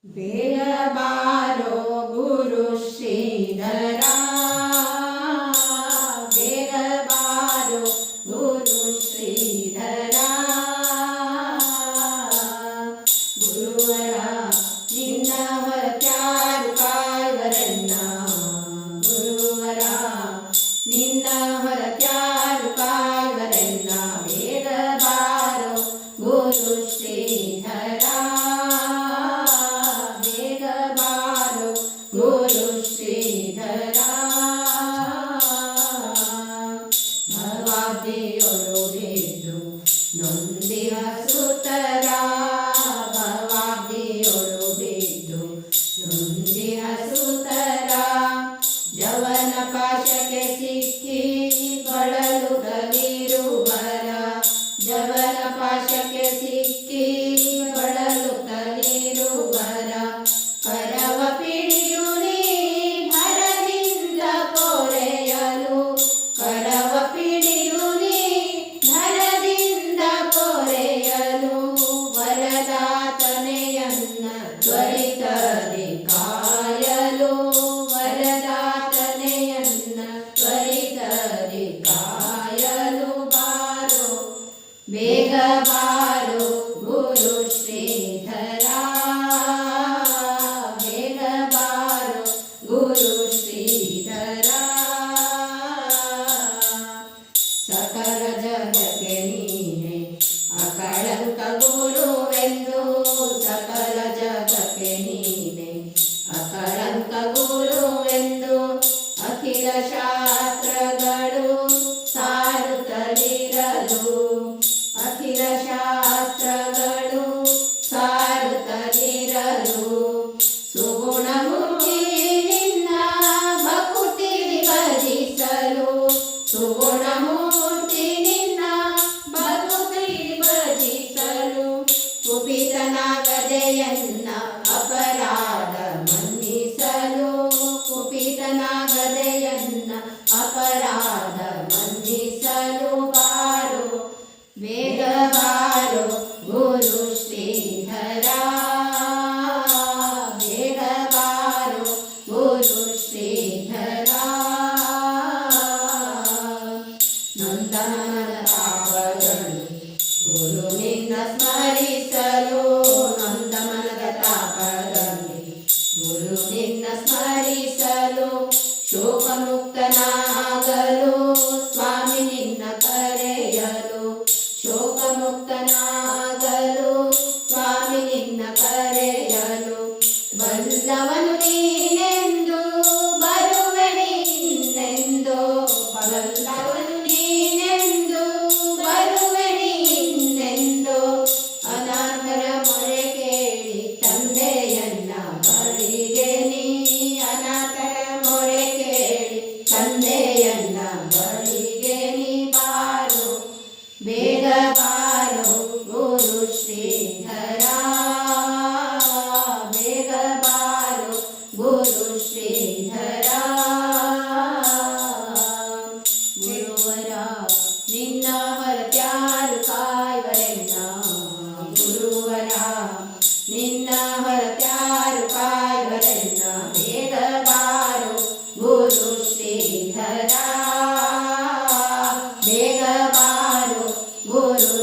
ಬೇಗ ಬಾರೋ ಗುರು ಶ್ರೀಧರ, ಬೇಗ ಬಾರೋ ಗುರು ಶ್ರೀಧರ. ಗುರುವರ ನಿನ್ನ ಹೊರತ್ಯಾರು ಕಾಯುವರನ್ನ, ಗುರುವರ ನಿನ್ನ ಹೊರತ್ಯಾರು ಕಾಯುವರನ್ನ. ಬೇಗ ಬಾರೋ ಗುರು ಶ್ರೀಧರ, ಗುರು ಶ್ರೀಧರ. ಭವಾಬ್ದಿಯೊಳು ಬಿದ್ದು ನೊಂದಿಹ ಸುತರ, ಭವಾಬ್ದಿಯೊಳು ಬಿದ್ದು ನೊಂದಿಹ ಸುತರ. ಜವನ ಪಾಶಕ್ಕೆ ಸಿಕ್ಕಿ ಬಳಲುತ್ತಲಿರುವರ, ಜವನ ಪಾಶಕ್ಕೆ ಸಿಕ್ಕಿ ಬಳಲುತ್ತಲಿರುವರ. ಕರವ ಪಿಡಿಯು ನೀ ಭರದಿಂದ ಪೊರೆಯಲು, ಕರವ ಪಿಡಿಯು ನೀ ಭರದಿಂದ ಪೊರೆಯಲು. ವರದಾತನೆಯನ್ನ ತ್ವರಿತದಿ ಕಾಯಲು, ವರದಾತನೆಯನ್ನ ತ್ವರಿತದಿ ಕಾಯಲು. ಬಾರೋ ಬೇಗ ಬಾರೋ ಗುರು ಶ್ರೀಧರ, ಗುರು ಶ್ರೀಧರ. ಸಕಲ ಜಗಕ್ಕೆ ನೀನೆ ಅಕಳಂಕ ಗುರುವೆಂದು, ಸಕಲ ಜಗಕ್ಕೆ ನೀನೆ ಅಕಳಂಕ ಗುರುವೆಂದು. ಅಖಿಲ ಶಾಸ್ತ್ರಗಳು ಸಾರುತ್ತಲಿರಲು, ಅಖಿಲ ಶಾಸ್ತ್ರಗಳು ಸಾರುತ್ತಲಿರಲು. ಸುಗುಣ ಸುಗುಣಮೂರ್ತಿ ನಿನ್ನ ಭಕ್ತಿ ಭಜಿಸಲು. ಕುಪಿತನಾಗದೆಯನ್ನ ಅಪರಾಧ ಮನ್ನಿಸಲು, ಕುಪಿತನಾಗದೆಯನ್ನ ಅಪರಾಧ ಮನ್ನಿಸಲು. ಬಾರೋ ಬೇಗ ಬಾರೋ ಗುರು ಶ್ರೀಧರ, ಬೇಗ ಬಾರೋ ಗುರು ಶ್ರೀಧರ. ನೊಂದಮನದ ತಾಪಗಳು ಗುರು ನಿನ್ನ ಸ್ಮರಿಸಲು, ನೊಂದಮನದ ತಾಪದಲ್ಲಿ ಗುರು ನಿನ್ನ ಸ್ಮರಿಸಲು. ಶೋಕಮುಕ್ತನಾಗಲು ಸ್ವಾಮಿ ನಿನ್ನ ಕರೆಯಲು, ಶೋಕಮುಕ್ತನಾಗಲು ಸ್ವಾಮಿ ನಿನ್ನ ಕರೆಯಲು. ಬಲ್ಲವನು ನೀನೆಂದು ಬರುವೆನಿ ಇನ್ನೆಂದು, ಬಲ್ಲವನು ನೀನೆಂದು ಬರುವೆನಿ ಇನ್ನೆಂದು. ಅನಾಥರ ಮೊರೆ ಕೇಳಿ ತಂದೆಯನ್ನ ಬಳಿಗೆ ನೀ, ಅನಾಥರ ಮೊರೆ ಕೇಳಿ ತಂದೆಯನ್ನ ಬಳಿಗೆ ನೀ. ಬಾರೋ ಬೇಗ ಬಾರೋ ಗುರು ಶ್ರೀಧರ, ಬೇಗ ಬಾರೋ ಗುರು ಶ್ರೀಧರ. ಗುರುವರ ನಿನ್ನ ಹೊರತ್ಯಾರು ಕಾಯುವರೆನ್ನ, ಗುರುವರ ನಿನ್ನ ಹೊರತ್ಯಾರು ಕಾಯುವರೆನ್ನ. ಬೇಗ ಬಾರೋ ಗುರು ಶ್ರೀಧರ, ಬೇಗ ಬಾರೋ ಗುರು